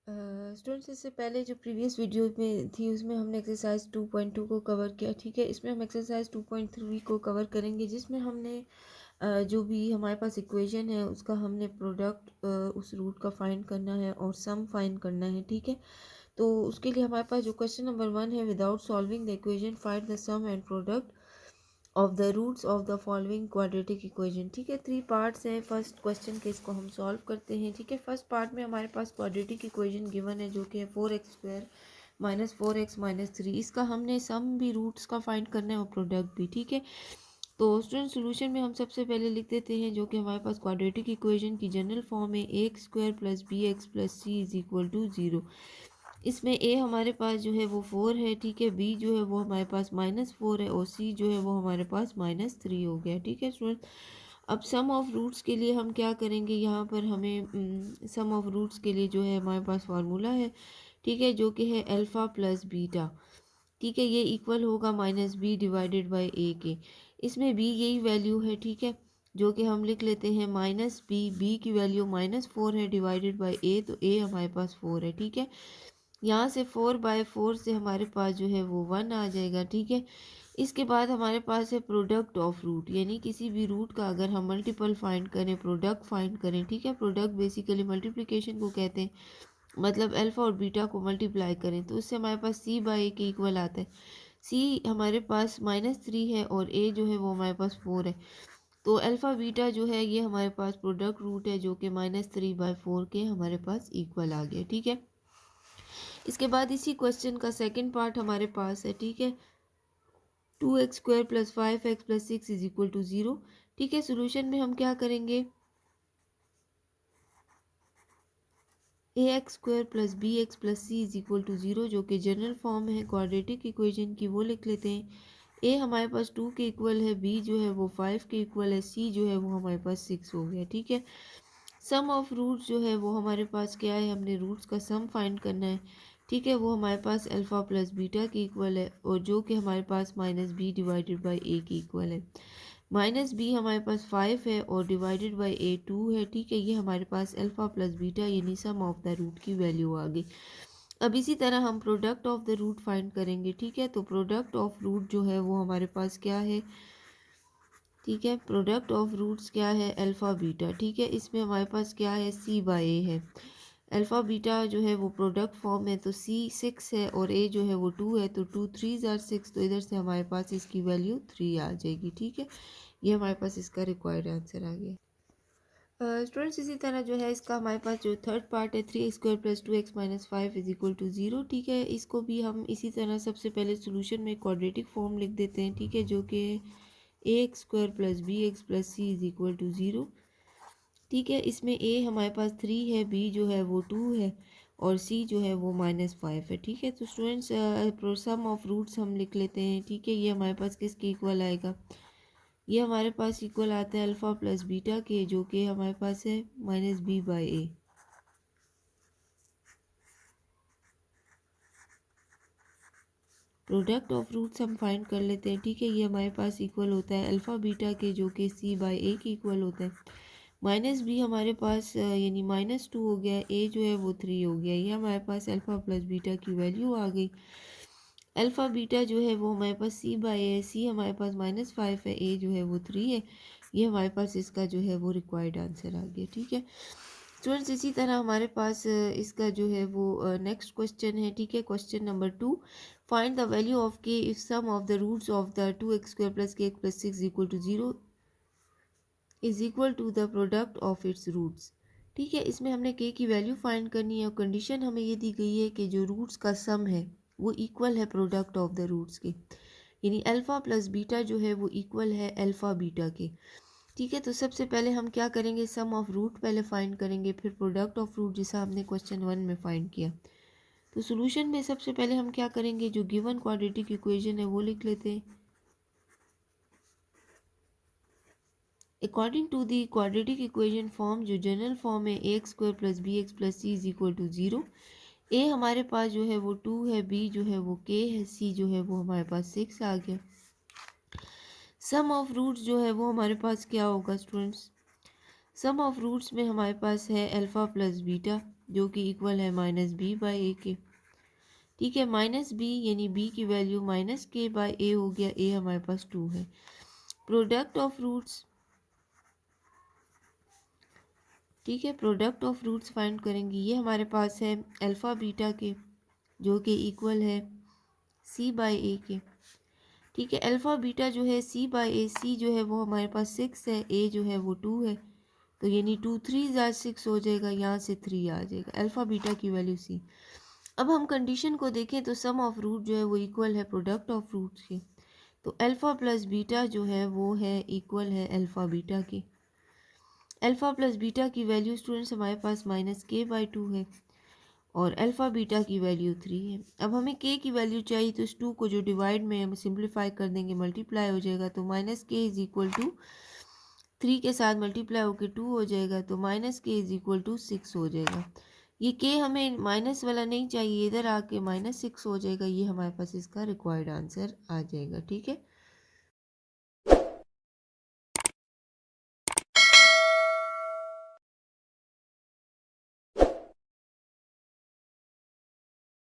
Students, इससे पहले जो प्रीवियस वीडियो में थी उसमें हमने एक्सरसाइज 2.2 को कवर किया। ठीक है, इसमें हम एक्सरसाइज 2.3 को कवर करेंगे, जिसमें हमने जो भी हमारे पास इक्वेशन है उसका हमने प्रोडक्ट उस रूट का फाइंड करना है और सम फाइंड करना है। ठीक है, तो उसके लिए हमारे पास जो क्वेश्चन नंबर 1 है, without solving the equation find the sum and product of the roots of the following quadratic equation. ठीक है, 3 पार्ट्स हैं फर्स्ट क्वेश्चन के, इसको हम सॉल्व करते हैं। ठीक है, फर्स्ट पार्ट में हमारे पास क्वाड्रेटिक इक्वेशन गिवन है जो कि है 4x² माइनस 4x माइनस 3। इसका हमने सम भी रूट्स का फाइंड करना है और प्रोडक्ट भी। ठीक है, तो स्टूडेंट सोल्यूशन में हम सबसे पहले लिख देते हैं जो कि हमारे पास क्वाड्रेटिक इक्वेशन की जनरल फॉर्म है a² plus bx plus c is equal to 0। इसमें a हमारे पास जो है वो 4 है। ठीक है, b जो है वो हमारे पास -4 है और c जो है वो हमारे पास -3 हो गया। ठीक है स्टूडेंट, अब सम ऑफ रूट्स के लिए हम क्या करेंगे, यहाँ पर हमें सम ऑफ रूट्स के लिए जो है हमारे पास फार्मूला है। ठीक है, जो कि है अल्फ़ा प्लस बीटा। ठीक है, ये इक्वल होगा -b डिवाइडेड बाई a के। इसमें b यही वैल्यू है। ठीक है, जो कि हम लिख लेते हैं -b की वैल्यू -4 है डिवाइडेड बाई a, तो a हमारे पास 4 है। ठीक है, यहाँ से 4/4 से हमारे पास जो है वो 1 आ जाएगा। ठीक है, इसके बाद हमारे पास है प्रोडक्ट ऑफ रूट, यानी किसी भी रूट का अगर हम मल्टीपल फाइंड करें, प्रोडक्ट फाइंड करें। ठीक है, प्रोडक्ट बेसिकली मल्टीप्लिकेशन को कहते हैं, मतलब अल्फ़ा और बीटा को मल्टीप्लाई करें तो उससे हमारे पास c/a के इक्वल आता है। c हमारे पास -3 है और a जो है वो हमारे पास 4 है, तो अल्फ़ा बीटा जो है ये हमारे पास प्रोडक्ट रूट है जो कि -3/4 के हमारे पास इक्वल आ गया। ठीक है, इसके बाद इसी क्वेश्चन का सेकंड पार्ट हमारे पास है। ठीक है, 2x² plus 5x plus 6 is equal to 0। ठीक है, सोल्यूशन में हम क्या करेंगे, ax² plus bx plus c is equal to 0, जो कि जनरल फॉर्म है क्वाड्रेटिक इक्वेशन की, वो लिख लेते हैं। a हमारे पास 2 के इक्वल है, b जो है वो 5 के इक्वल है, c जो है वो हमारे पास 6 हो गया। ठीक है, सम ऑफ रूट्स जो है वो हमारे पास क्या है, हमने रूट्स का सम फाइंड करना है। ठीक है, वो हमारे पास अल्फ़ा प्लस बीटा की इक्वल है और जो कि हमारे पास -b डिवाइडेड बाई a की इक्वल है। -b हमारे पास 5 है और डिवाइडेड बाई a 2 है। ठीक है, ये हमारे पास अल्फ़ा प्लस बीटा यानी सम ऑफ द रूट की वैल्यू आ गई। अब इसी तरह हम product of the root find करेंगे। ठीक है, तो प्रोडक्ट ऑफ रूट जो है वो हमारे पास क्या है, ठीक है, प्रोडक्ट ऑफ रूट्स क्या है, अल्फ़ा बीटा। ठीक है, इसमें हमारे पास क्या है, c/a है। अल्फ़ा बीटा जो है वो प्रोडक्ट फॉर्म है, तो c 6 है और a जो है वो 2 है, तो 2 3 ज़ार 6, तो इधर से हमारे पास इसकी वैल्यू 3 आ जाएगी। ठीक है, ये हमारे पास इसका रिक्वायर्ड आंसर आ गया। स्टूडेंट्स, इसी तरह जो है इसका हमारे पास जो थर्ड पार्ट है 3x² plus 2x minus 5 is equal to 0। ठीक है, इसको भी हम इसी तरह सबसे पहले सोल्यूशन में क्वाड्रेटिक फॉर्म लिख देते हैं। ठीक है, जो कि ax² plus bx plus c is equal to 0। ठीक है, इसमें a हमारे पास 3 है, b जो है वो 2 है और c जो है वो -5 है। ठीक है, तो स्टूडेंट्स सम ऑफ रूट्स हम लिख लेते हैं। ठीक है, ये हमारे पास किसके इक्वल आएगा, ये हमारे पास इक्वल आता है अल्फ़ा प्लस बीटा के, जो कि हमारे पास है -b/a। प्रोडक्ट ऑफ रूट्स हम फाइंड कर लेते हैं। ठीक है, ये हमारे पास इक्वल होता है अल्फ़ा बीटा के, जो कि c/a के इक्वल होता है। -b हमारे पास यानी -2 हो गया, a जो है वो 3 हो गया, ये हमारे पास अल्फ़ा प्लस बीटा की वैल्यू आ गई। अल्फ़ा बीटा जो है वो हमारे पास c/a है, c हमारे पास -5 है, a जो है वो 3 है, ये हमारे पास इसका जो है वो रिक्वायर्ड आंसर आ गया। ठीक है स्टूडेंट्स, इसी तरह हमारे पास इसका जो है वो नेक्स्ट क्वेश्चन है। ठीक है, question number 2, find the value of k if sum of the roots of the 2x² plus kx plus 6 equal to 0 is equal to the product of its roots. ठीक है, इसमें हमने k की value find करनी है और condition हमें ये दी गई है कि जो रूट्स का सम है वो इक्वल है प्रोडक्ट ऑफ द रूट्स के, यानी अल्फ़ा प्लस बीटा जो है वो इक्वल है अल्फ़ा बीटा के। ठीक है, तो सबसे पहले हम क्या करेंगे, सम ऑफ रूट पहले फाइंड करेंगे, फिर प्रोडक्ट ऑफ रूट जैसा हमने क्वेश्चन 1 में फाइंड किया। तो सॉल्यूशन में सबसे पहले हम क्या करेंगे, जो गिवन क्वाड्रेटिक इक्वेशन है वो लिख लेते हैं। According to the quadratic equation form, जो जनरल फॉर्म है ax² plus bx plus c is equal to 0। a हमारे पास जो है वो 2 है, b जो है वो k है, c जो है वो हमारे पास 6 आ गया। सम ऑफ रूट्स जो है वो हमारे पास क्या होगा स्टूडेंट्स, सम ऑफ रूट्स में हमारे पास है अल्फ़ा प्लस बीटा। जो कि इक्वल है माइनस बी बाई ए के। ठीक है, माइनस बी यानी बी की वैल्यू माइनस के बाई ए हो गया, ए हमारे पास 2 है। प्रोडक्ट ऑफ रूट्स, ठीक है, प्रोडक्ट ऑफ रूट्स फाइंड करेंगे। ये हमारे पास है अल्फ़ा बीटा के, जो कि इक्वल है सी बाई ए के। ठीक है, अल्फ़ा बीटा जो है सी बाई ए, सी जो है वो हमारे पास 6 है, ए जो है वो 2 है, तो यानी 2 3 ज़ा 6 हो जाएगा, यहाँ से 3 आ जाएगा, अल्फ़ा बीटा की वैल्यू सी। अब हम कंडीशन को देखें तो सम ऑफ रूट जो है वो इक्वल है प्रोडक्ट ऑफ रूट्स के, तो अल्फ़ा प्लस बीटा जो है वो है इक्वल है अल्फ़ा बीटा के। अल्फ़ा प्लस बीटा की वैल्यू स्टूडेंट्स हमारे पास माइनस के बाई 2 है और अल्फ़ा बीटा की वैल्यू 3 है। अब हमें के की वैल्यू चाहिए, तो इस 2 को जो डिवाइड में हम सिंप्लीफाई कर देंगे मल्टीप्लाई हो जाएगा, तो माइनस के इज़ इक्वल टू 3 के साथ मल्टीप्लाई होकर 2 हो जाएगा, तो माइनस के इज़ इक्वल टू 6 हो जाएगा। ये के हमें माइनस वाला नहीं चाहिए, इधर आके माइनस 6 हो जाएगा, ये हमारे पास इसका रिक्वायर्ड आंसर आ जाएगा। ठीक है,